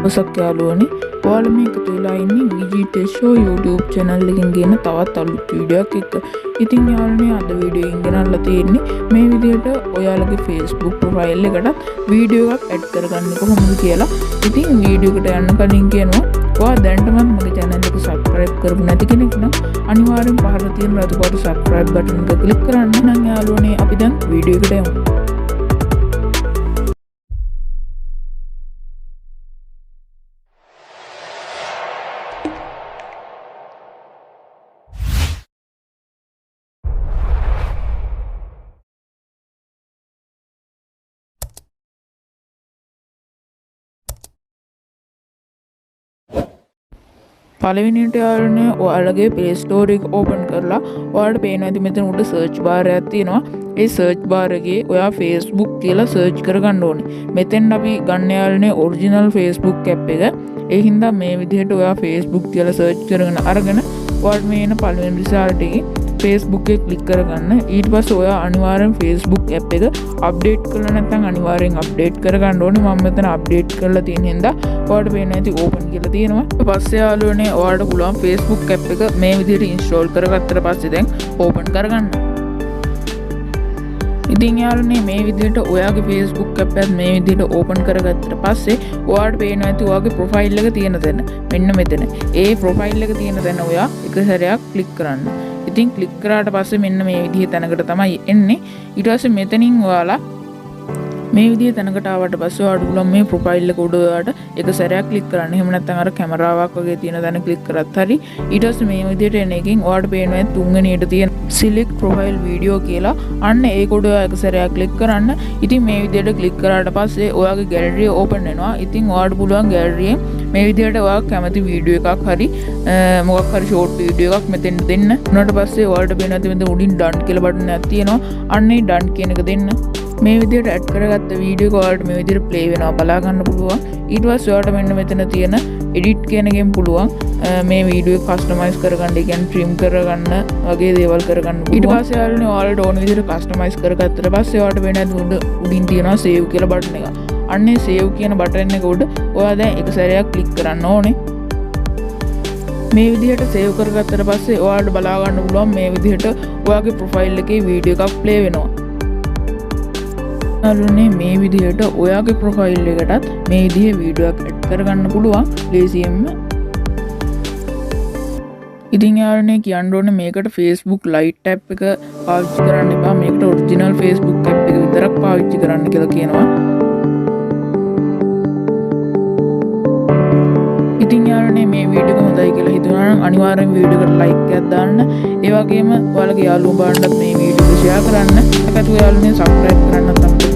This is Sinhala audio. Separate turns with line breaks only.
ඔසක් යාළුවනේ ඔයාලා මේක තුලා ඉන්නේ VG Show YouTube channel එකකින් ගෙන තවත් අලුත් වීඩියෝ එකක් එක්ක. ඉතින් යාළුවනේ අද වීඩියෝ එකෙන් ගෙනල්ලා තියෙන්නේ මේ විදිහට ඔයාලගේ Facebook profile එකටත් වීඩියෝ එකක් add කරගන්නේ කොහොමද කියලා. ඉතින් වීඩියෝ එකට යන්න කලින් කියනවා ඔයා දැනටමත් මගේ channel එක subscribe කරපු නැති කෙනෙක් නම් අනිවාර්යෙන් පහළ තියෙන රතු පාට subscribe button එක click කරන්න. නම් යාළුවනේ අපි දැන් වීඩියෝ එකට යමු. පළවෙනියට යාළුවනේ ඔයාලගේ Play Store එක open කරලා ඔයාලට පේනවා ඇති මෙතන උඩ search bar එකක් තියෙනවා. ඒ search bar එකේ ඔයා Facebook කියලා search කරගන්න ඕනේ. මෙතෙන් අපි ගන්න යාළුවනේ original Facebook app එක. ඒ හින්දා මේ විදිහට ඔයා Facebook කියලා search කරගෙන අරගෙන ඔයාලට මේ එන පළවෙනි result එකේ Facebook එක click කරගන්න. ඊට පස්සේ ඔයා අනිවාර්යෙන් Facebook app එක update කරලා නැත්නම් අනිවාර්යෙන් update කරගන්න ඕනේ. මම මෙතන update කරලා තියෙන හින්දා ඔයාලට පේනවා ඇති open කියලා තියෙනවා. ඊට පස්සේ යාළුවනේ ඔයාලට පුළුවන් Facebook app එක මේ විදිහට install කරගත්තට පස්සේ දැන් open කරගන්න. ඉතින් යාළුවනේ මේ විදිහට ඔයාගේ Facebook app එක මේ විදිහට open කරගත්තට පස්සේ ඔයාලට පේනවා ඇති ඔයාගේ profile එක තියෙන තැන. මෙන්න මෙතන. ඒ profile එක තියෙන තැන ඔයා එක සැරයක් click කරන්න. ඉතින් click කරාට පස්සේ මෙන්න මේ විදිහේ තැනකට තමයි එන්නේ. ඊට පස්සේ මෙතනින් ඔයාලා මේ විදිහේ තැනකට ආවට පස්සේ ඔයාලට පුළුවන් මේ ප්‍රොෆයිල් එක උඩ ඔයාලට එක සැරයක් ක්ලික් කරන්න. එහෙම නැත්නම් අර කැමරාවක් වගේ තියෙන තැන ක්ලික් කරත් හරි. ඊට පස්සේ මේ විදිහට එන එකෙන් ඔයාලට පේනවා තුන්වෙනියට තියෙන select profile video කියලා. අන්න ඒක උඩ ඔයා එක සැරයක් ක්ලික් කරන්න. ඉතින් මේ විදිහට ක්ලික් කරාට පස්සේ ඔයාගේ gallery open වෙනවා. ඉතින් ඔයාලට පුළුවන් gallery මේ විදිහට ඔයා කැමති වීඩියෝ එකක් හරි මොකක් හරි ෂෝට් වීඩියෝ එකක් මෙතෙන් දෙන්න. උනාට පස්සේ ඔයාලට පේනවා මෙතන උඩින් done කියලා බටන් එකක් තියෙනවා. අන්න ඒ done කියන එක දෙන්න. මේ විදිහට ඇඩ් කරගත්ත වීඩියෝ එක ඔයාලට මේ විදිහට ප්ලේ වෙනවා බලා ගන්න පුළුවන්. ඊට පස්සේ ඔයාලට මෙන්න මෙතන තියෙන edit කියන එකෙන් පුළුවන් මේ වීඩියෝ එක කස්ටමයිස් කරගන්න. ඒ කියන්නේ trim කරගන්න වගේ දේවල් කරගන්න පුළුවන්. ඊට පස්සේ ඔයාලට ඕන විදිහට කස්ටමයිස් කරගත්තට පස්සේ ඔයාලට වෙන උඩින් තියෙනවා save කියලා බටන් එක. අන්නේ save කියන බටන් එක උඩ ඔයා දැන් එක සැරයක් ක්ලික් කරන්න ඕනේ. මේ විදිහට save කරගත්තට පස්සේ ඔයාලට බලා ගන්න පුළුවන් මේ විදිහට ඔයාගේ profile එකේ වීඩියෝ එකක් play වෙනවා. යාළුවනේ මේ විදිහට ඔයාගේ ප්‍රොෆයිල් එකටත් මේ විදිහේ වීඩියෝ එකක් ඇඩ් කරගන්න පුළුවන් ලේසියෙන්ම. ඉතින් යාළුවනේ කියන්න ඕනේ මේකට Facebook Lite app එක පාවිච්චි කරන්න එපා. මේකට original Facebook app එක විතරක් පාවිච්චි කරන්න කියලා කියනවා. ඉතින් යාළුවනේ මේ වීඩියෝ එක හොඳයි කියලා හිතුණා නම් අනිවාර්යෙන් වීඩියෝ එකට like එකක් දාන්න. ඒ වගේම ඔයාලගේ යාළුවෝ බලන්නත් මේ වීඩියෝ එක share කරන්න. ඒකත් ඔයාලුනේ subscribe කරන්නත් අමතක